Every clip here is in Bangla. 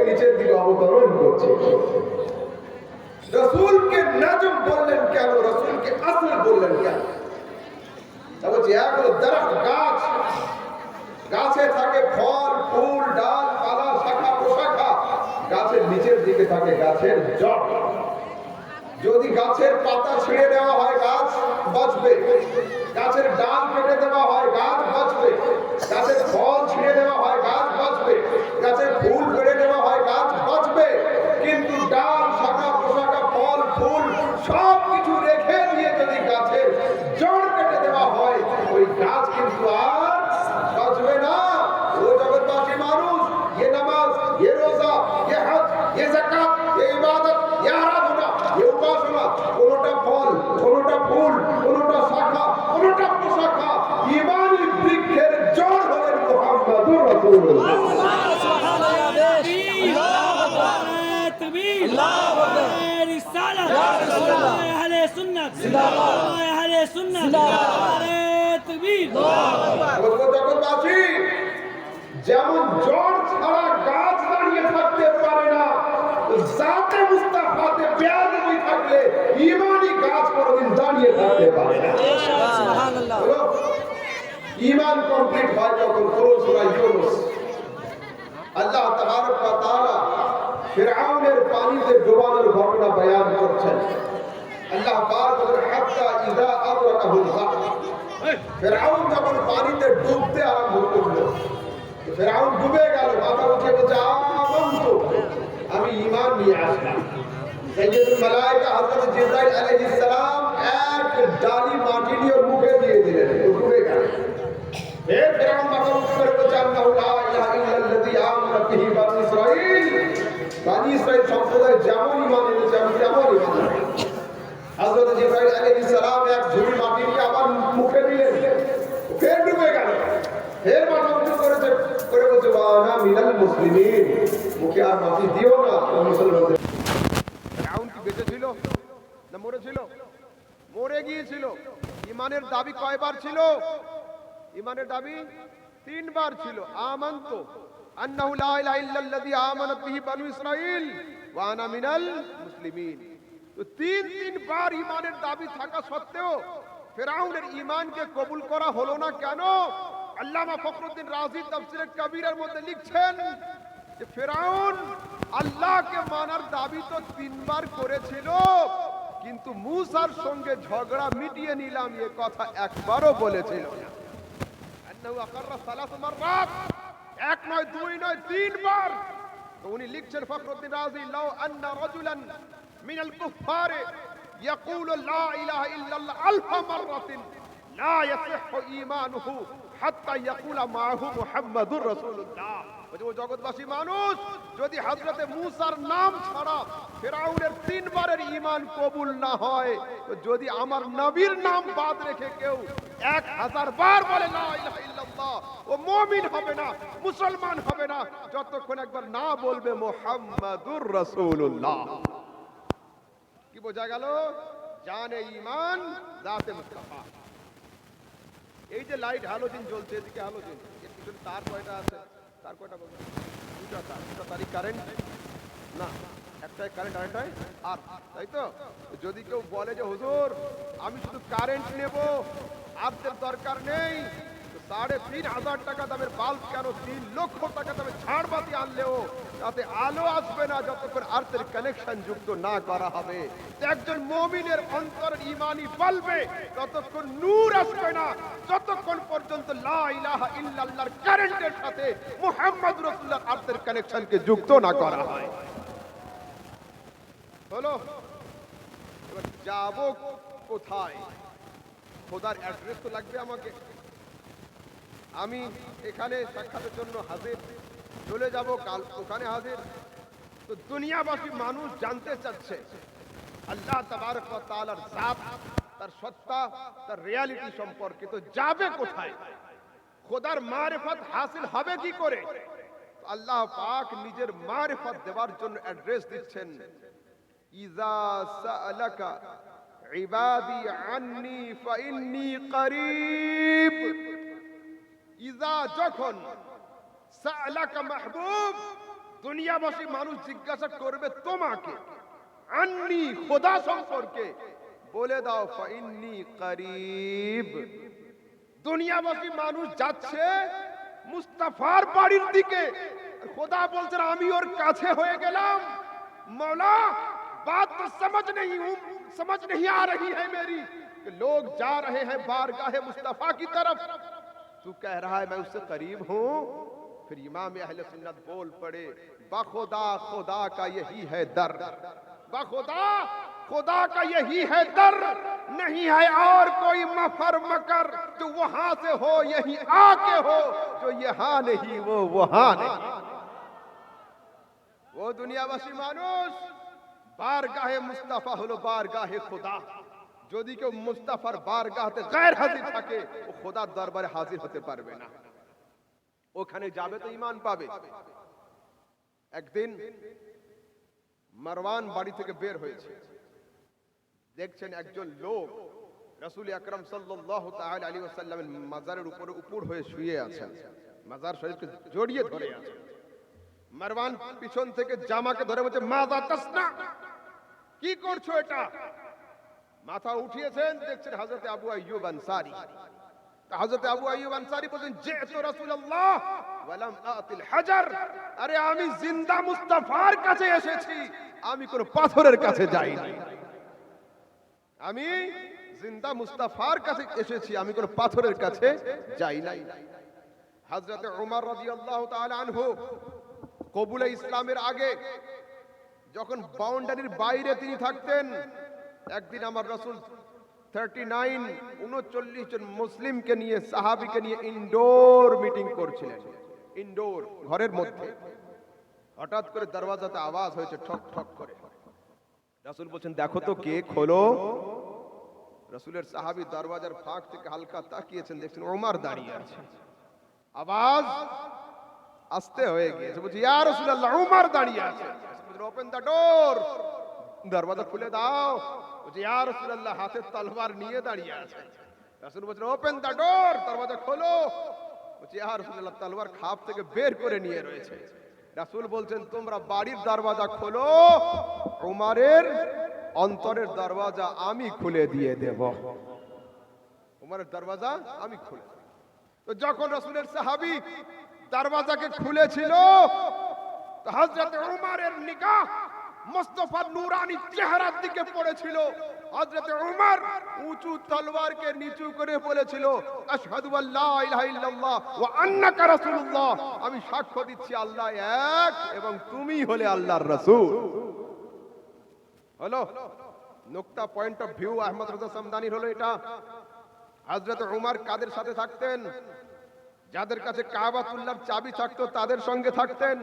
নিচের দিকে অবতরণ করছে। রাসূলকে নাজম বললেন কেন, রাসূলকে আসল বললেন কেন? বলছে এক হলো দারাত, গাছ, গাছে থাকে ফল ফুল ডাল পালা শাখা প্রশাখা, গাছের নিচের দিকে থাকে গাছের জড়। যদি গাছের পাতা ছিঁড়ে দেওয়া হয় গাছ বাঁচবে, গাছের ডাল কেটে দেওয়া হয় গাছ বাঁচবে, গাছের ফল ছিঁড়ে দেওয়া হয় গাছ বাঁচবে, গাছের ফুল কেটে দেওয়া হয় গাছ বাঁচবে। কিন্তু ডাল শাখা প্রশাখা ফল ফুল সব কিছু রেখে দিয়ে যদি গাছের জড় কেটে দেওয়া হয় ওই গাছ কিন্তু আর বাঁচবে না। ও জগৎবাসী মানুষ, ये नमाज, ये रोजा, ये हज, ये जाकात, ये इबादत, ये आराधना, ये उपासना, কোনটা ফল, কোনটা ফুল, কোনটা শাখা, কোনটা প্রশাখা, ঈমানি বৃক্ষের জড় হলেন মুহাম্মদুর রাসূলুল্লাহ। যেমন জড় ছাড়া গাছ দাঁড়িয়ে থাকতে পারে না, জাতে মুস্তাফাতে বেয়াদবি থাকলে ঈমানি গাছ কোনোদিন দাঁড়িয়ে থাকতে পারে না। সুবহানাল্লাহ। ঈমান কমপ্লিট হয় যখন সূরা ইউনূস আল্লাহ তাবারক ওয়া তাআলা ফিরআউনের পানিতে ডুবানোর ঘটনা বয়ান করছেন। আল্লাহ পাক বলেন হাত্তা ইযা আদরাকাহুল গারক, ফিরআউন যখন পানিতে ডুবতে আরম্ভ করলো, ফিরআউন ডুবে গেল, মাথা উঠে বলছে আমানতু, আমি ঈমান নিয়ে আসলাম। সাইয়্যিদুল মালায়েকা হযরত জিবরাইল আলাইহিস সালাম এক ডালি মাটি নিয়ে মুখে দিয়ে দিলেন, ডুবে গেল। এর ফিরআউন মাথা উঠে করে বলছে আল্লাহু লা ইলাহা ইল্লাল্লাযী আমানা বিহি বানী ইসরাঈল, বানী ইসরাঈল সম্প্রদায় যেমন ঈমান এনেছে আমি তেমন ঈমান আনি। হযরত জিবরাইল আলাইহিস সালাম এক ঝুড়ি মাটি নিয়ে আবার মুখে দিলেন, ফের ডুবে গেল। ফের মাথা উঁচু করেছে করে বলছে ওয়ানা মিনাল মুসলিমিন, মুখে আর মাটি দিও না, মুসলমানদের। ফিরআউন কি বেঁচে ছিল না মরে ছিল? মরে গিয়েছিল। ঈমানের দাবি কয়বার ছিল? ঈমানের দাবি তিনবার ছিল। আমানতু আন্নাহু লা ইলাহা ইল্লাল্লাযী আমানাত বিহি বানু ইসরাঈল ওয়া আনা মিনাল মুসলিমিন। তো তিনবার ঈমানের দাবি থাকা সত্ত্বেও ফিরআউনের ঈমানকে কবুল করা হলো না কেন? আল্লামা ফখরুদ্দিন রাজি তাফসীরে কবীরের মধ্যে লিখছেন যে ফিরআউন আল্লাহকে মানার দাবি তো তিনবার করেছিল, কিন্তু মূসার সঙ্গে ঝগড়া মিটিয়ে নিলাম এ কথা একবারও বলেছিল না। আন্নাহু আকাররা সালাস মাররাত, এক নয় দুই নয় তিনবার। তো উনি লিখছেন ফখরুদ্দিন রাজি, লাউ আন্না রাজুলান মিনাল কুফফারে ইয়াকুলু লা ইলাহা ইল্লাল্লাহ আলফা মাররাতিন লা ইয়াসিহু ঈমানুহু হাত্তা ইয়াকুলা মাহু মুহাম্মাদুর রাসূলুল্লাহ। ও জগৎবাসী মানুষ, যদি হযরতে মূসার নাম ছাড়া ফিরআউনের তিনবারের ঈমান কবুল না হয়, তো যদি আমার নবীর নাম বাদ রেখে কেউ 1000 বার বলে লা ইলাহা ইল্লাল্লাহ, ও মুমিন হবে না, মুসলমান হবে না যতক্ষণ একবার না বলবে মুহাম্মাদুর রাসূলুল্লাহ। কি বোঝা গেল? জানে ঈমান জাতে মুস্তাফা। এই যে লাইট হ্যালোজেন জ্বলছে, এদিকে হ্যালোজেন, এর পিছনে তার কয়টা আছে? তার কয়টা বলুন? দুটো তার, দুটো তারই কারেন্ট না, একটাই কারেন্ট আরেকটাই আর, তাই তো? যদি কেউ বলে যে হুজুর আমি শুধু কারেন্ট নেব, আর্থের দরকার নেই, ৩,৫০০ টাকা দামের বাল্ব কেন ৩ লক্ষ টাকা দামের ঝাড়বাতি আনলেও তাতে আলো আসবে না যতক্ষণ আর্থের কানেকশন যুক্ত না করা হবে। একজন মুমিনের অন্তরের ঈমানি বলবে ততক্ষণ নূর আসবে না যতক্ষণ পর্যন্ত লা ইলাহা ইল্লাল্লাহর কারেন্টের সাথে মুহাম্মদ রাসূলুল্লাহর আর্থের কানেকশনকে যুক্ত না করা হয়। হলো, এবার যাব কোথায়? খোদার অ্যাড্রেস তো লাগবে আমাকে। আমি এখানে সাক্ষাতের জন্য হাজির, চলে যাব কাল ওখানে হাজির। তো দুনিয়াবাসী মানুষ জানতে চাচ্ছে আল্লাহ তাবারক ওয়া তাআলার জাত, তার সত্তা, তার রিয়ালিটি সম্পর্কে। তো যাবে কোথায়? খোদার মারিফত হাসিল হবে কি করে? আল্লাহ পাক নিজের মারিফত দেওয়ার জন্য অ্যাড্রেস দিচ্ছেন, ইযা সাআলাকা ইবাদি আন্নী ফাইন্নী করিব। ইজা যখন সাআলাকা মাহবুব দুনিয়াবাসী মানুষ জিজ্ঞাসা করবে তোমাকে আন্নি খোদা সম্পর্কে, বলে দাও ফাইন্নি করিব। দুনিয়াবাসী মানুষ যাচ্ছে মুস্তাফার বাড়ির দিকে, খোদা বলছেন আমি ওর কাছে হয়ে গেলাম। मौला बात तो समझ नहीं आ रही है मेरी कि लोग जा रहे हैं बारगाह मुस्तफा की तरफ, तू कह रहा है मैं उससे करीब हूं। फिर इमाम अहले सुन्नत बोल पड़े बखुदा खुदा का यही है दर, बखुदा खुदा का यही है दर, नहीं है और कोई मफर मकर, जो वहां से हो यही आके हो, जो यहां नहीं वो वहां नहीं। वो দুনিয়াবাসী মানুষ বারগাহে মুস্তাফা হলো বারগাহে খোদা। যদি কেউ মুস্তাফার বারগাহতে গায়র হাজির থাকে ও খোদার দরবারে হাজির হতে পারবে না। ওখানে যাবে তো ঈমান পাবে। একদিন মারওয়ান বাড়ি থেকে বের হয়েছে, দেখছেন একজন লোক রাসূল আকরাম সাল্লাল্লাহু তাআলা আলাইহি ওয়াসাল্লামের মাজারের উপরে উপর হয়ে শুয়ে আছেন, মাজার শরীফকে জড়িয়ে ধরে আছেন। মারওয়ান পিছন থেকে জামাকে ধরে বলছে মাযা তাসনা, কি করছো এটা? মাথা উঠিয়েছেন, দেখছেন হযরত আবু আইয়ুব আনসারী। হযরত আবু আইয়ুব আনসারী বলেন জিতু রাসূলুল্লাহ ওয়া লাম আতিল হাজার, আরে আমি জিন্দা মুস্তাফার কাছে এসেছি, আমি কোন পাথরের কাছে যাইনি। আমি জিন্দা মুস্তাফার কাছে এসেছি, আমি কোন পাথরের কাছে যাই নাই। হযরত ওমর রাদিয়াল্লাহু তাআলা আনহু কবুলে ইসলামের আগে যখন বাউন্ডারির বাইরে তিনি থাকতেন, একদিন আমার রাসূল 39 জন মুসলিমকে নিয়ে সাহাবীকে নিয়ে ইনডোর মিটিং করছিলেন, ইনডোর ঘরের মধ্যে। হঠাৎ করে দরওয়াজাতে আওয়াজ হয়েছে ঠক ঠক করে। রাসূল বলছেন দেখো তো কে, খোলো। রাসূলের সাহাবী দরওয়াজার ফাঁক থেকে হালকা তাকিয়েছেন, দেখছেন ওমর দাঁড়িয়ে আছে। আওয়াজ আস্তে হয়ে গিয়েছে, বলছি ইয়া রাসূলুল্লাহ ওমর দাঁড়িয়ে আছে। ওপেন দ্য ডোর, দরওয়াজা খুলে দাও। বলছি ইয়া রাসূলুল্লাহ হাতে তলোয়ার নিয়ে দাঁড়িয়ে আছে। রাসূল বলছেন ওপেন দ্য ডোর, দরওয়াজা খোলো। বলছি ইয়া রাসূলুল্লাহ তলোয়ার খাপ থেকে বের করে নিয়ে রয়েছে। রাসূল বলছেন তোমরা বাড়ির দরওয়াজা খোলো, ওমরের অন্তরের দরওয়াজা আমি খুলে দিয়ে দেব। ওমরের দরওয়াজা আমি খুলে। তো যখন রাসূলের সাহাবী দরওয়াজাকে খুলেছিল তো হযরত ওমরের নিগাহ মুস্তাফার নূরানী চেহারার দিকে পড়েছিল। হযরত ওমর উঁচু তলোয়ারকে নিচু করে বলেছিল আশহাদু আল্লা ইলাহা ইল্লাল্লাহ ওয়া আন্নাকা রাসূলুল্লাহ, আমি সাক্ষ্য দিচ্ছি আল্লাহ এক এবং তুমি হলে আল্লাহর রাসূল। হলো নুকতা পয়েন্ট অফ ভিউ আহমদ রাজা সামদানির হলো এটা। হযরত ওমর কাদের সাথে থাকতেন? যাদের কাছে কাবাতুল্লাহর চাবি থাকতো তাদের সঙ্গে থাকতেন।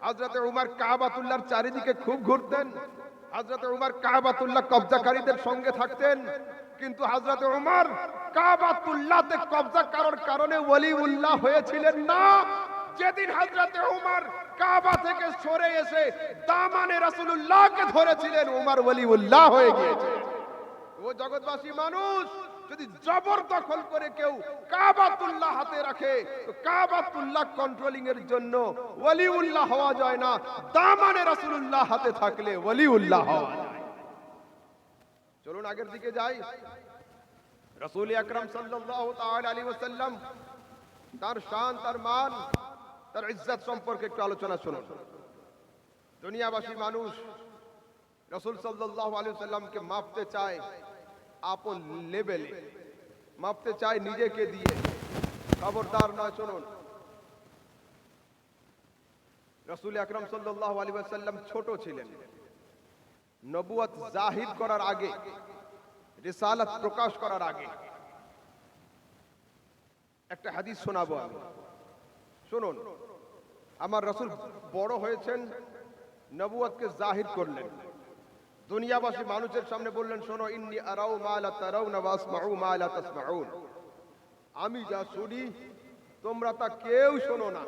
হযরত ওমর কাবাতুল্লাহর চারিদিকে খুব ঘুরতেন। হযরত ওমর কাবাতুল্লাহ কবজাকারীদের সঙ্গে থাকতেন। কিন্তু হযরত ওমর কাবাতুল্লাহতে কবজা করার কারণে ওলিউল্লাহ হয়েছিলেন না। যেদিন হযরত ওমর কাবা থেকে সরে এসে দামানে রাসূলুল্লাহকে ধরেছিলেন, ওমর ওলিউল্লাহ হয়ে গিয়েছে। ও জগৎবাসী মানুষ, যদি জবরদখল করে কেউ কাবাতুল্লাহ হাতে রাখে তো কাবাতুল্লাহ কন্ট্রোলিং এর জন্য ওলিউল্লাহ হওয়া যায় না, দামানে রাসূলুল্লাহ হাতে থাকলে ওলিউল্লাহ হওয়া যায়। চলুন আগের দিকে যাই। রাসূল আকরাম সাল্লাল্লাহু তাআলা আলাইহি ওয়াসাল্লাম তার শান, তার মান, তার ইজ্জত সম্পর্কে একটু আলোচনা শুনুন। দুনিয়াবাসী মানুষ রাসূল সাল্লাল্লাহু আলাইহি ওয়াসাল্লামকে মাপতে চায় আপন লেভেলে, মাপতে চায় নিজেকে দিয়ে। খবরদার না, শুনুন। রাসূল আকরাম সাল্লাল্লাহু আলাইহি ওয়াসাল্লাম ছোট ছিলেন। নবুয়ত জাহির করার আগে, রিসালাত প্রকাশ করার আগে একটা হাদিস শোনাবো আমি, শুনুন। আমার রাসূল বড় হয়েছেন, নবুয়তকে জাহির করলেন, দুনিয়াবাসী মানুষের সামনে বললেন শোনো ইন্নী আরাউ মা লা তারাউনা ওয়া আসমাউ মা লা তাসমাউন, আমি যা শুনি তোমরা তা কেউ শোনো না,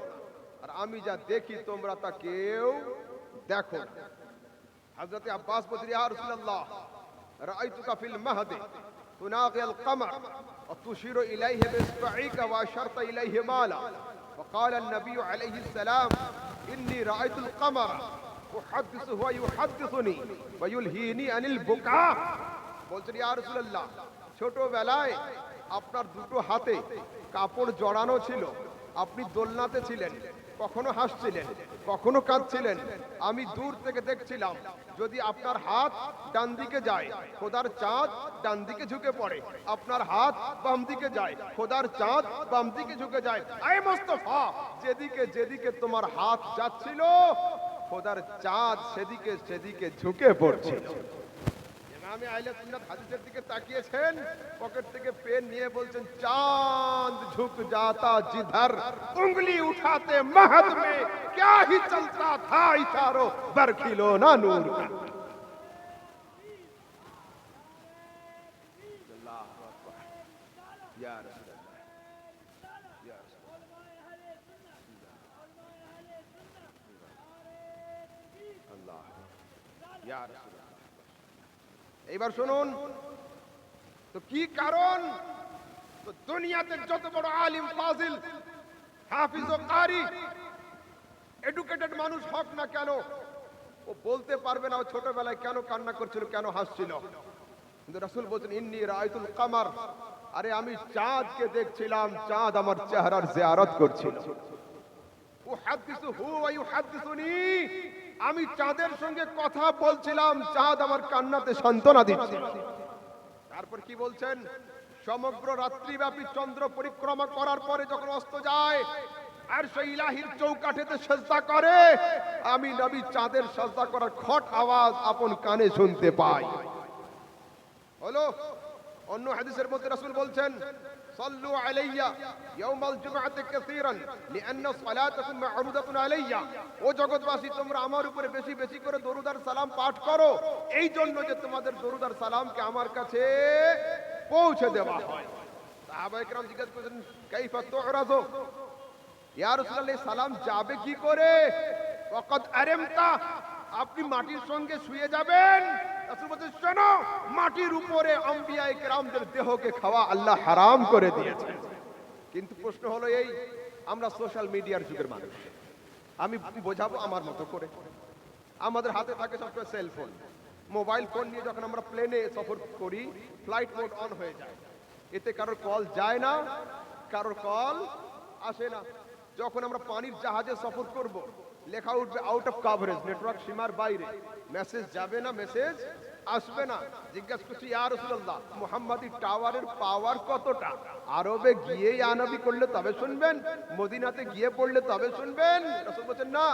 আর আমি যা দেখি তোমরা তা কেউ দেখো না। হযরত আব্বাস বললেন ইয়া রাসূলুল্লাহ রাআইতুকা ফিল মাহদি তুনাগি আল কমর ওয়া তুশিরু ইলাইহি বিসবাইকা ওয়া আশারতা ইলাইহি মালা وقال النبي عليه السلام ইন্নী রাআইতুল কামারা উহাদ্দিসু ওয়া ইউহাদ্দিসুনি ওয়া ইউলহিনি আনিল বুকা। বলছেন ইয়া রাসূলুল্লাহ, ছোটবেলায় আপনার দুটো হাতে কাপড় জড়ানো ছিল, আপনি দোলনাতে ছিলেন, কখনো হাসছিলেন কখনো কাঁদছিলেন, আমি দূর থেকে দেখছিলাম। যদি আপনার হাত ডান দিকে যায় খোদার চাঁদ ডান দিকে ঝুঁকে পড়ে, আপনার হাত বাম দিকে যায় খোদার চাঁদ বাম দিকে ঝুঁকে যায়। আয় মুস্তাফা, যেদিকে যেদিকে তোমার হাত যাচ্ছিল খোদার চাঁদ সেদিকে সেদিকে ঝুঁকে পড়ছিল। ইমামে আহলে সুন্নাত হাদিসের দিকে তাকিয়েছেন, পকেট থেকে পেন নিয়ে বলছেন, চাঁদ ঝুক जाता जिधर उंगली उठाते महद में क्या ही चलता था इशारों बरखिलो ना नूर का। अल्लाहु अकबर या रसूल अल्लाह या रसूल अल्लाह या रसूल। এইবার শুনুন তো কি কারণ। তো দুনিয়াতে যত বড় আলিম ফাজিল হাফিজ ও কারি এডুকেটেড মানুষ হোক না কেন, ও বলতে পারবে না ও ছোটবেলায় কেন কান্না করছিল, কেন হাসছিল। কিন্তু রাসূল বলেন ইন্নী রাআইতুল কামার, আরে আমি চাঁদকে দেখছিলাম, চাঁদ আমার চেহারার জিয়ারত করছিল। উহাদ্দিসুহু ওয়া ইউহাদ্দিসুনি, আমি চাঁদের সঙ্গে কথা বলছিলাম, চাঁদ আমার কান্নাতে সান্ত্বনা দিচ্ছে। তারপর কি বলছেন, সমগ্র রাত্রিব্যাপী চন্দ্র পরিক্রমা করার পরে যখন অস্ত যায় আর সেই ইলাহির চৌকাঠেতে সিজদা করে, আমি নবী চাঁদের সিজদা করার খট আওয়াজ আপন কানে শুনতে পাই। হলো অন্য হাদিসের মধ্যে রাসূল বলছেন, সাল্লু আলাইয়া ইয়াউমাল জুমআতি কাসীরান লিআন্না সালাতাকুম মা'রুদাতুন আলাইয়া। ও জগৎবাসী, তোমরা আমার উপরে বেশি বেশি করে দরুদ আর সালাম পাঠ করো, এই জন্য যে তোমাদের দরুদ আর সালামকে আমার কাছে পৌঁছে দেওয়া হয়। সাহাবায়ে কেরাম জিজ্ঞাসা করেন, কাইফা তুরাজু, ইয়া রাসূলুল্লাহ সালাম যাবে কি করে? ওয়াকাদ আরামতা, আপনি মাটির সঙ্গে শুয়ে যাবেন। রাসূল বলেন, শোনো, মাটির উপরে আম্বিয়ায়ে কেরামদের দেহকে খাওয়া আল্লাহ হারাম করে দিয়েছেন। কিন্তু প্রশ্ন হলো এই, আমরা সোশ্যাল মিডিয়ার যুগের মানুষ, আমি বোঝাবো আমার মতো করে। আমাদের হাতে থাকে সবসময় সেলফোন, মোবাইল ফোন নিয়ে যখন আমরা প্লেনে সফর করি ফ্লাইট মোড অন হয়ে যায়, এতে কারোর কল যায় না, কারোর কল আসে না। যখন আমরা পানির জাহাজে সফর করব, লেখা উঠবে আউট অফ কভারেজ, নেটওয়ার্ক সীমার বাইরে, মেসেজ যাবে না, মেসেজ আসবে না। জিজ্ঞাসা করছি, ইয়া রাসূলুল্লাহ মুহাম্মাদি টাওয়ারের পাওয়ার কতটা? আরবে গিয়ে আনবি করলে তবে শুনবেন, মদিনাতে গিয়ে পড়লে তবে শুনবেন। রাসূল বলেন, না,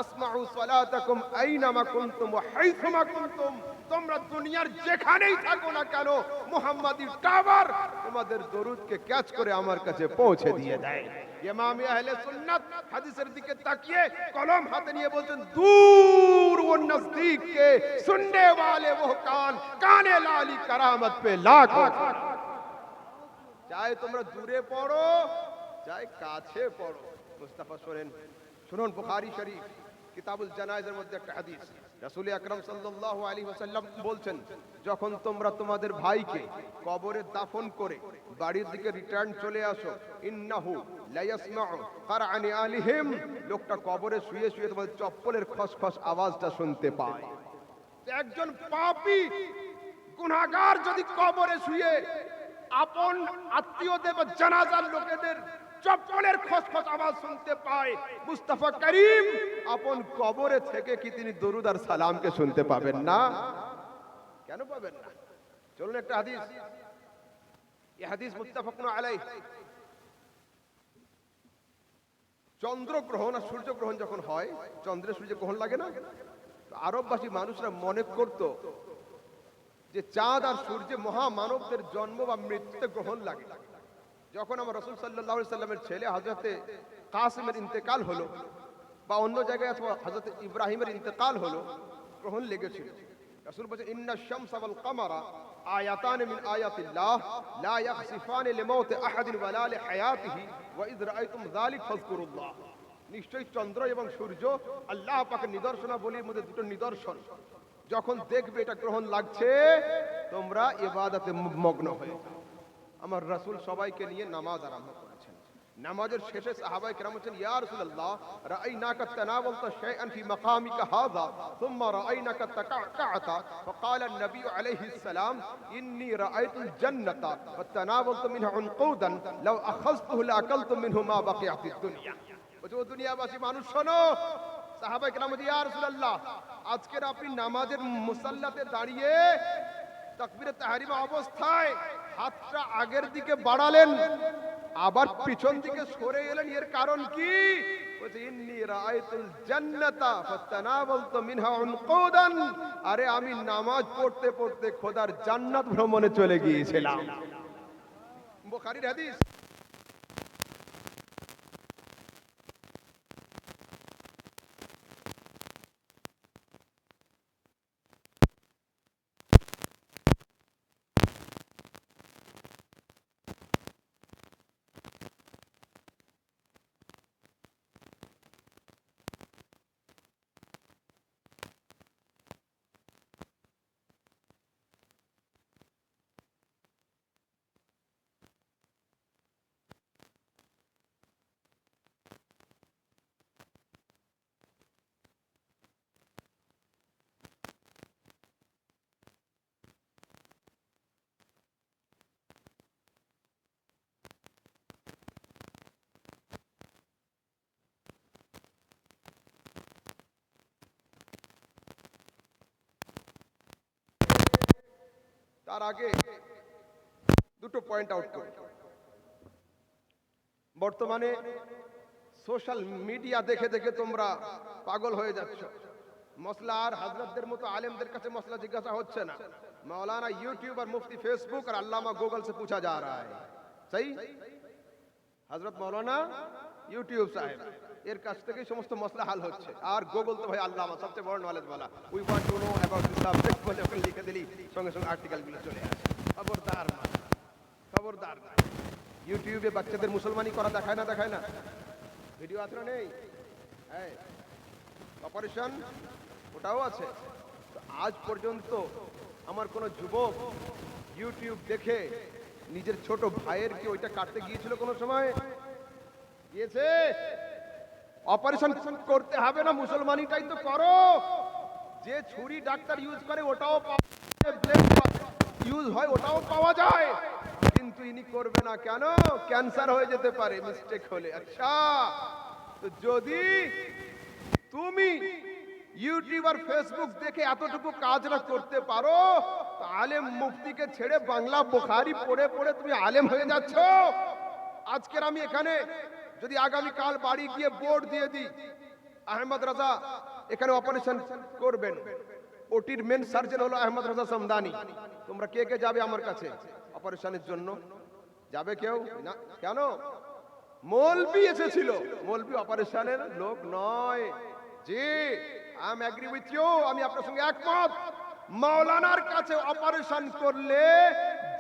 আসমাউ সালাতাকুম আইনামা কুনতুম ওয়া হাইথুমা কুনতুম, তোমরা দুনিয়ার যেখানেই থাকো না কেন মুহাম্মাদি টাওয়ার তোমাদের দরুদকে ক্যাচ করে আমার কাছে পৌঁছে দিয়ে দেয়। ইমামে আহলে সুন্নাত হাদিসের দিকে তাকিয়ে কলম হাতে নিয়ে বলছেন, দূর ও নজদীক কে সুননে वाले वो कान काने लाली करामत पे लाखों। চাই তোমরা দূরে পড়ো চাই কাছে পড়ো। মুস্তাফা শুনুন বুখারী শরীফ কিতাবুল জানায়েজের মধ্যে একটা হাদিস, রাসূল আকরাম সাল্লাল্লাহু আলাইহি ওয়াসাল্লাম বলছেন, যখন তোমরা তোমাদের ভাইকে কবরে দাফন করে বাড়ির দিকে রিটার্ন চলে আসো, ইন্নাহু লা ইয়াসমাউ কারআনি আলিহিম, লোকটা কবরে শুয়ে শুয়ে তোমাদের চপ্পলের খসখস আওয়াজটা শুনতে পায়। একজন পাপী গুনাহগার যদি কবরে শুয়ে আপন আত্মীয়দের বা জানাজার লোকেদের চপ্পলের খসখস আওয়াজ শুনতে পায়, মুস্তাফা করিম আপন কবরে থেকে কি তিনি দরুদ আর সালামকে শুনতে পাবেন না? কেন পাবেন না? চলুন একটা হাদিস, এই হাদিস মুত্তাফাকুন আলাইহি। চন্দ্রগ্রহণ আর সূর্যগ্রহণ যখন হয়, চন্দ্রে সূর্য গ্রহণ লাগে না, আরববাসী মানুষরা মনে করত যে চাঁদ আর সূর্যে মহামানবদের জন্ম বা মৃত্যুতে গ্রহণ লাগে। যখন আমার রাসূল সাল্লাল্লাহু আলাইহি সাল্লামের ছেলে হযরতে কাসিমের ইন্তেকাল হলো বা অন্য জায়গায় অথবা হযরত ইব্রাহিমের ইন্তেকাল হলো, গ্রহণ লেগেছিল। রাসূল বলেন, ইন্নাশ শামসা ওয়াল কমারা আয়াতান মিন আয়াতিল্লাহ লা ইয়াখসিফান লিমাউত আহাদিন ওয়ালা লিহায়াতিহি ওয়া ইয রাআইতুম যালিক ফাযকুরুল্লাহ। নিশ্চয়ই চন্দ্র এবং সূর্য আল্লাহ পাকের নিদর্শনাবলীর মধ্যে দুটো নিদর্শন, যখন দেখবে এটা গ্রহণ লাগছে তোমরা ইবাদতে মগ্ন হয়ে যাও। আমার রাসূল সবাইকে নিয়ে নামাজ আরম্ভ করেছেন, নামাজের শেষে সাহাবায়ে কেরাম বলেন ইয়া রাসূলুল্লাহ রাআইনাকা তানাওয়ালতা শাইআন ফি মাকামিকা হাযা সুম্মা রাআইনাকা তাকা'তা ফাকালা an-নবী আলাইহিস সালাম ইন্নী রাআইতুল জান্নাতা ওয়া তানাওয়ালতু মিনহা উনকুদান লাউ আখাযতুহু লাআকালতু মিনহু মা বাকিয়াতিদ দুনিয়া। ও দুনিয়াবাসী মানুষ শোনো, সাহাবায়ে কেরাম বলেন ইয়া রাসূলুল্লাহ আজকের আপনি নামাজের মুসাল্লাতে দাঁড়িয়ে তাকবীরে তাহরিমা অবস্থায় হাতটা আগের দিকে বাড়ালেন আবার পিছন দিকে সরে এলেন, এর কারণ কি? বলছে ইন্নী রাআইতুল জান্নাতা ফাতানাওয়ালতু মিনহা উনকুদান, আরে আমি নামাজ পড়তে পড়তে খোদার জান্নাত ভ্রমণে চলে গিয়েছিলাম। বুখারীর হাদিস। তার আগে দুটো পয়েন্ট আউট করি। বর্তমানে সোশ্যাল মিডিয়া দেখে দেখে তোমরা পাগল হয়ে যাচ্ছ। মসলা আর হযরতদের মতো আলেমদের কাছে মসলা জিজ্ঞাসা হচ্ছে না, मौलाना यूट्यूब और मुफ्ती फेसबुक और अल्लामा गूगल से पूछा जा रहा है। सही? हजरत मौलाना यूट्यूब साहेब এর কাছ থেকেই সমস্ত মসলা হাল হচ্ছে। আর গুগল তো ভাই আল্লামা সবচেয়ে বড় নলেজ वाला, we want to know about this subject বলে ওখানে লিখে দিলি সঙ্গে সঙ্গে আর্টিকেলগুলো চলে আসে। খবরদার না, খবরদার না। ইউটিউবে বাচ্চাদের মুসলমানি করা দেখায় না, ভিডিও আছে না নেই? হ্যাঁ, অপারেশন ওটাও আছে। তো আজ পর্যন্ত আমার কোনো যুবক ইউটিউব দেখে নিজের ছোট ভাইয়ের কি ওইটা কাটতে গিয়েছিল কোনো সময়? গিয়েছে? অপারেশন করতে হবে না, মুসলমানিটাই তো করো। যে ছুরি ডাক্তার ইউজ করে ওটাও ব্লেড ইউজ হয় ওটাও পাওয়া যায়, কিন্তু ইনি করবে না কেন? ক্যান্সার হয়ে যেতে পারে মিস্টেক হলে। আচ্ছা, তো যদি তুমি ইউটিউব আর ফেসবুক দেখে এতটুকু কাজ না করতে পারো, তো আলেম মুফতিকে ছেড়ে বাংলা বুখারী পড়ে পড়ে তুমি আলেম হয়ে যাচ্ছ। আজকের আমি এখানে যদি আগামী কাল বাড়ি গিয়ে বোর্ড দিয়ে দিই আহমদ রাজা এখানে অপারেশন করবেন, ওটির মেন সার্জন হলো আহমদ রাজা সমদানি, তোমরা কে কে যাবে আমার কাছে অপারেশনের জন্য? যাবে কেউ না? কেন? মৌলবি এসেছিল, মৌলবি অপারেশনের লোক নয়। জি, I am agree with you, আমি আপনার সঙ্গে একমত। মাওলানার কাছে অপারেশন করলে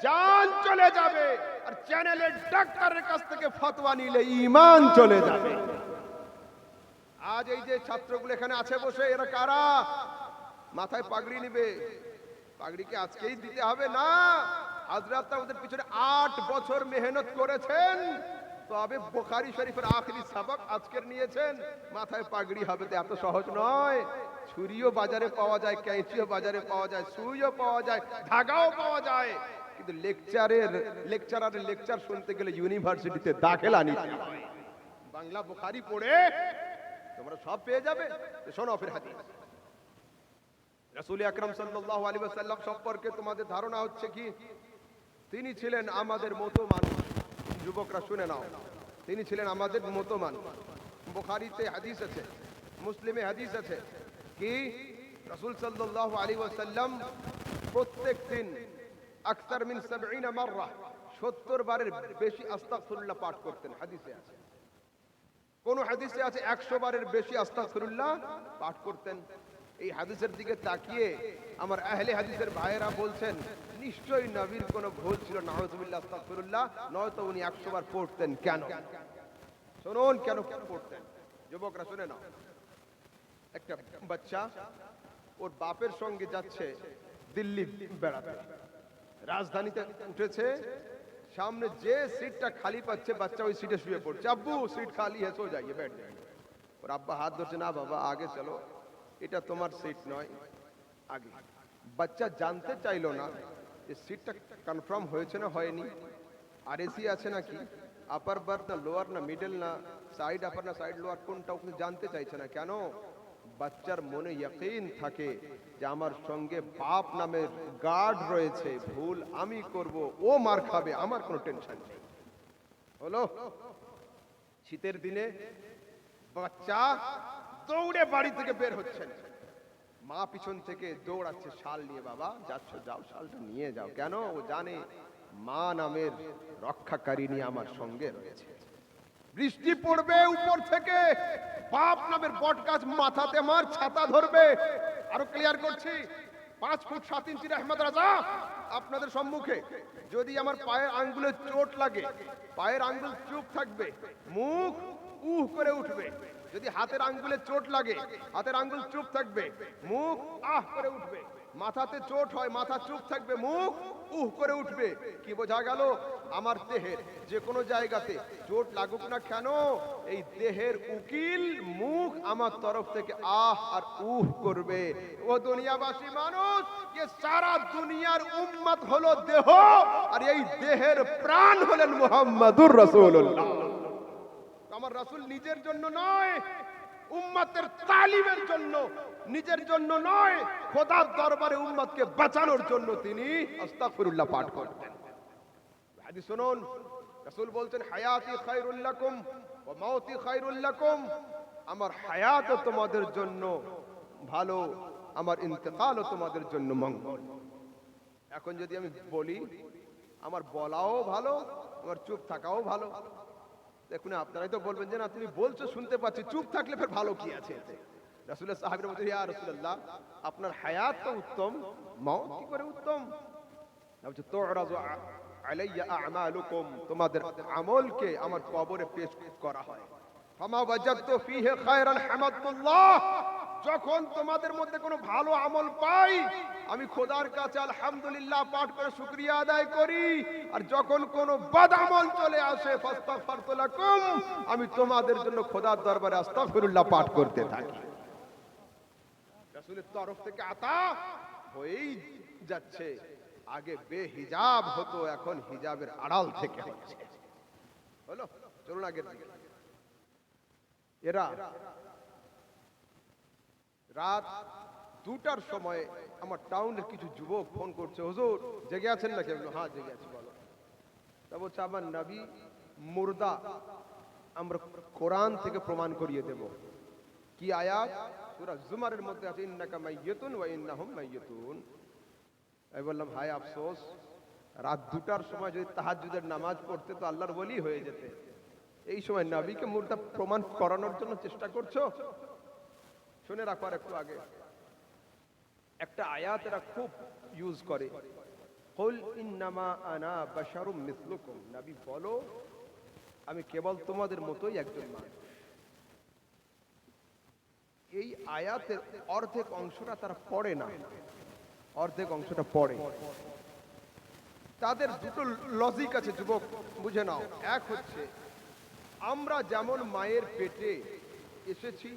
জান চলে যাবে, আর চ্যানেলের ডাক্তারের কাছ থেকে ফতোয়া নিলে ঈমান চলে যাবে। আজ এই যে ছাত্রগুলো এখানে আছে বসে, এরা কারা? মাথায় পাগড়ি নিবে, পাগড়ি কি আজকেই দিতে হবে? না, হযরত ওদের পিছনে 8 বছর মেহনত করেছেন, তবে বুখারী শরীফের আখেরি সবক আজকের নিয়েছেন। মাথায় পাগড়ি হবে তো এত সহজ নয়। ছুরিও বাজারে পাওয়া যায়, ক্যাঁচিও বাজারে পাওয়া যায়, সুইও পাওয়া যায়, ধাগাও পাওয়া যায়, কিন্তু লেকচারের লেকচার শুনতে গেলে ইউনিভার্সিটিতে দাখিলা নিতে হয়। বাংলা বুখারী পড়ে তোমরা সব পেয়ে যাবে। শোনো ফির হাদিস। রাসূল আকরাম সাল্লাল্লাহু আলাইহি ওয়াসাল্লাম সম্পর্কে তোমাদের ধারণা হচ্ছে কি? তিনি ছিলেন আমাদের মতো মানুষ। যুবকরা শুনে নাও, তিনি ছিলেন আমাদের মতো মানুষ। বুখারীতে হাদিস আছে, মুসলিমে হাদিস আছে কি রাসূল সাল্লাল্লাহু আলাইহি ওয়াসাল্লাম প্রত্যেক দিন আকসার মিন 70 মাররা 70 বারের বেশি আস্তাগফিরুল্লাহ পাঠ করতেন। হাদিসে আছে, কোন হাদিসে আছে 100 বারের বেশি আস্তাগফিরুল্লাহ পাঠ করতেন। এই হাদিসের দিকে তাকিয়ে আমার আহলে হাদিসের ভাইয়েরা বলছেন নিশ্চয়ই নবীর কোনো ভুল ছিল, নাউযুবিল্লাহ আস্তাগফিরুল্লাহ, নয়তো উনি 100 বার পড়তেন কেন? শুনুন কেন পড়তেন। যুবকরা শুনে নাও, একটা বাচ্চা ওর বাপের সঙ্গে যাচ্ছে দিল্লি বেড়াতে, রাজধানীতে উঠেছে, सामने जे सीटটা খালি পাচ্ছে বাচ্চা ওই সিটে শুয়ে পড়ছে, আব্বু সিট খালি है सो जाइए बैठ जाइए। और আব্বা হাত ধরছে, না বাবা আগে চলো, এটা তোমার সিট নয়, আগে। বাচ্চা জানতে চাইলো না যে সিটটা কনফার্ম হয়েছে না হয়নি, আর এসি আছে নাকি, আপার বার্থ না লোয়ার না মিডল না সাইড আপার না সাইড লোয়ার কোনটা, ওকে জানতে চাইছে না। কেন? বাচ্চার মনে ইয়াকিন থাকে যে আমার সঙ্গে বাপ নামের গার্ড রয়েছে, ভুল আমি করব, ও মার খাবে, আমার কোনো টেনশন নেই। হলো শীতের দিনে বাচ্চা দৌড়ে বাড়ি থেকে বের হচ্ছেন, মা পিছন থেকে দৌড়াচ্ছে শাল নিয়ে, বাবা যাচ্ছ যাও, শালটা নিয়ে যাও। কেন? ও জানে মা নামের রক্ষাকারিণী আমার সঙ্গে রয়েছে। বৃষ্টি পড়বে উপর থেকে, বাপ নামের বট গাছ মাথাতে মার ছাতা ধরবে। আরো ক্লিয়ার করছি, 5 ফুট 7 ইঞ্চি আহমদ রাজা আপনাদের সম্মুখে, যদি আমার পায়ের আঙ্গুলে চোট লাগে, পায়ের আঙ্গুল চুপ থাকবে, মুখ উহ করে উঠবে। যদি হাতের আঙ্গুলে চোট লাগে, হাতের আঙ্গুল চুপ থাকবে, মুখ আহ করে উঠবে। মাথাতে চোট হয়, মাথা চুপ থাকবে, মুখ উহ করে উঠবে। কি বোঝা গেল? আমার দেহের যে কোনো জায়গাতে চোট লাগুক না কেন, এই দেহের উকিল মুখ আমার তরফ থেকে আহ আর উহ করবে। ও দুনিয়াবাসী মানুষ, ये সারা দুনিয়ার উম্মত হলো দেহ, আর এই দেহের প্রাণ হলেন মুহাম্মাদুর রাসূলুল্লাহ। আমার রাসূল নিজের জন্য নয়, উম্মতের তালিমের জন্য, নিজের জন্য নয়, খোদার দরবারে উম্মতকে বাঁচানোর জন্য তিনি আস্তাগফিরুল্লাহ পাঠ করতেন। হাদিস শুনুন, রাসূল বলতেন, হায়াতি খায়রুল লাকুম ওয়া মাউতি খায়রুল লাকুম, আমার হায়াতও তোমাদের জন্য ভালো, আমার ইন্তেকালও তোমাদের জন্য মঙ্গল। এখন যদি আমি বলি, আমার বলাও ভালো, আমার চুপ থাকাও ভালো। দেখুন আপনারাই তো বলবেন যে না তুমি বলছো শুনতে পাচ্ছি, চুপ থাকলে ফের ভালো কি আছে এতে? রাসূলের সাহাবীরা বলতেন, ইয়া রাসূলুল্লাহ আপনার হায়াত তো উত্তম, মওত কি করে উত্তম? বলছে তুরাজু আলাইয়া আমালুকুম, তোমাদের আমলকে আমার কবরে পেশ করা হয়। ফামা ওয়াজাদতু ফীহি খায়রান হামাদুল্লাহ, যখন তোমাদের মধ্যে কোনো ভালো আমল পাই, আমি খোদার কাছে আলহামদুলিল্লাহ পাঠ করে শুকরিয়া আদায় করি। আর যখন কোনো বদ আমল চলে আসে, ফাস্তাগফিরতু লাকুম, আমি তোমাদের জন্য খোদার দরবারে আস্তাগফিরুল্লাহ পাঠ করতে থাকি। রাসূলের তরফ থেকে আতা হয়েই যাচ্ছে। আগে বেহিজাব হতো, এখন হিজাবের আড়াল থেকে হচ্ছে। হলো, চলুন আগের দিকে। এরা রাত 2টার সময় আমার টাউনের কিছু যুবক ফোন করছে, হুজুর জেগে আছেন নাকি? হ্যাঁ জেগে আছি, বলো। তা বলছে আমার নবী মুর্দা, আমরা কোরআন থেকে প্রমাণ করিয়ে দেব। কি আয়াত? সূরা জুমারের মধ্যে আছে, ইন্নাকা মাইয়িতুন ওয়া ইন্নাহুম মাইয়িতুন। আমি বললাম হায় আফসোস, রাত 2টার সময় যদি তাহাজ্জুদের নামাজ পড়তে তো আল্লাহর ওলি হয়ে যেতে, এই সময় নবীকে মুর্দা প্রমাণ করানোর জন্য চেষ্টা করছো? শুনে রাখো আর একটু আগে একটা আয়াত এরা খুব ইউজ করে, কুল ইন্নামা আনা বাশারুম মিসলুকুম, নবী বলো আমি কেবল তোমাদের মতোই একজন মানুষ। এই আয়াতের অর্ধেক অংশটা তারা পড়ে না, অর্ধেক অংশটা পড়ে। তাদের দুটো লজিক আছে যুবক, বুঝে নাও। এক হচ্ছে, আমরা যেমন মায়ের পেটে এসেছি,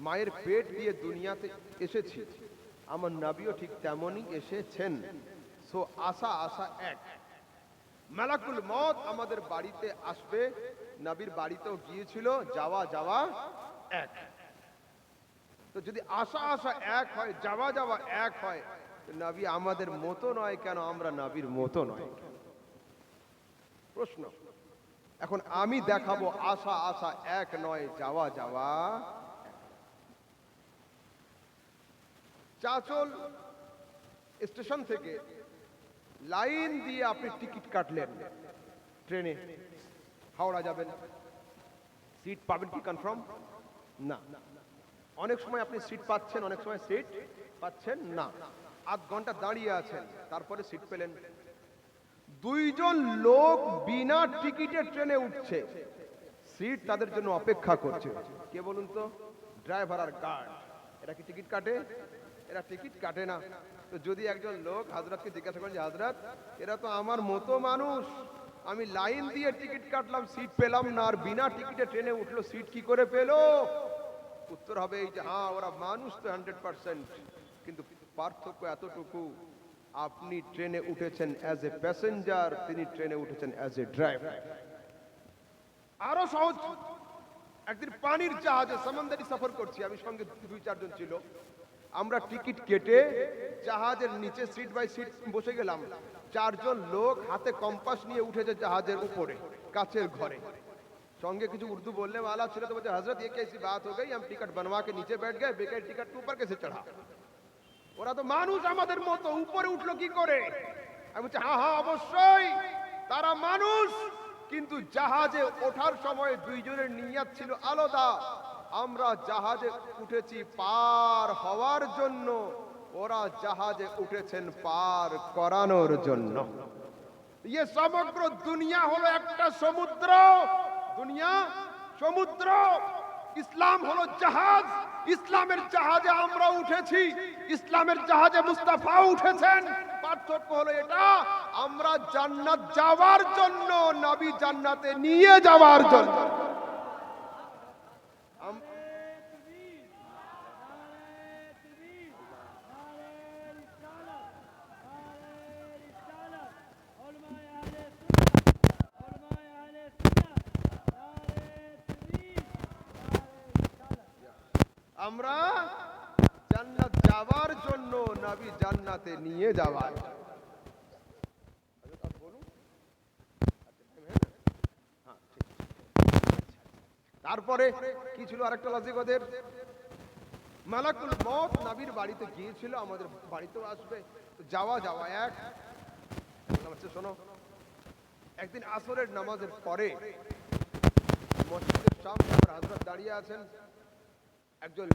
মায়ের পেট দিয়ে দুনিয়াতে এসেছি, আমার নবীও ঠিক তেমনই এসেছেন। সো আশা আশা এক। মালাকুল মউত আমাদের বাড়িতে আসবে, নবীর বাড়িতেও গিয়েছিল, যাওয়া যাওয়া এক। তো যদি আশা আশা এক হয়, যাওয়া যাওয়া এক হয়, নবী আমাদের মতো নয় কেন, আমরা নবীর মতো নয়? প্রশ্ন। এখন আমি দেখাবো আশা আশা এক নয়, যাওয়া যাওয়া। চাচল স্টেশন থেকে লাইন দিয়ে আপনি টিকিট কাটলেন, ট্রেনে হাওড়া যাবেন, সিট পাবেন কি কনফার্ম? না। অনেক সময় আপনি সিট পাচ্ছেন, অনেক সময় সিট পাচ্ছেন না। আধ ঘন্টা দাঁড়িয়ে আছেন, তারপরে সিট পেলেন। দুইজন লোক বিনা টিকিটে ট্রেনে উঠছে, সিট তাদের জন্য অপেক্ষা করছে। কে বলুন তো? ড্রাইভার আর গার্ড। এরা কি টিকিট কাটে? এরা টিকিট কাটে না। তো যদি একজন লোক হযরতকে জিজ্ঞাসা করেন যে হযরত এরা তো আমার মতো মানুষ, আমি লাইন দিয়ে টিকিট কাটলাম, সিট পেলাম না, আর বিনা টিকিটে ট্রেনে উঠলো, সিট কি করে পেলো? উত্তর হবে এই যে হ্যাঁ, ওরা মানুষ তো 100%, কিন্তু পার্থক্য এতটুকু, আপনি ট্রেনে উঠেছেন অ্যাজ এ প্যাসেঞ্জার, তিনি ট্রেনে উঠেছেন অ্যাজ এ ড্রাইভার। আরো সহজ, একদিন পানির জাহাজে সমুদ্রে সফর করছি, আমি সঙ্গে 2-4 জন ছিল। আমরা টিকিট কেটে জাহাজের নিচে সিট বাই সিট বসে গেলাম। 4 জন লোক হাতে কম্পাস নিয়ে উঠেছে জাহাজের উপরে, কাচের ঘরে। সঙ্গে কিছু উर्दू बोलने वाला ছিল, তো বলছে হযরত ये कैसी बात हो गई, हम टिकट बनवा के नीचे बैठ गए, बेकार टिकट के ऊपर कैसे चढ़ा? ওরা তো মানুষ আমাদের মতো, উপরে উঠলো কি করে? আমি বলছি হ্যাঁ হ্যাঁ অবশ্যই তারা মানুষ, কিন্তু জাহাজে ওঠার সময় দুইজনের নিয়ত ছিল আলাদা। আমরা জাহাজে উঠেছি পার হওয়ার জন্য, ওরা জাহাজে উঠেছেন পার করানোর জন্য। ये সমগ্র দুনিয়া হলো একটা সমুদ্র, দুনিয়া সমুদ্র, ইসলাম হলো জাহাজ। ইসলামের জাহাজে আমরা উঠেছি, ইসলামের জাহাজে মুস্তাফা উঠেছেন। পার্থক্য হলো এটা, আমরা জান্নাত যাওয়ার জন্য, নবী জান্নাতে নিয়ে যাওয়ার জন্য। আমরা জান্নাত যাওয়ার জন্য, নবী জান্নাতে নিয়ে যাওয়ার। তারপরে কি ছিল আরেকটা লজিক ওদের, মালাকুল মউত নবীর বাড়িতে গিয়েছিল, আমাদের বাড়িতেও আসবে, তো যাওয়া যাওয়া এক। শোনো, একদিন আসরের নামাজের পরে মসজিদের সামনে আমার হযরত দাঁড়িয়ে আছেন, একজন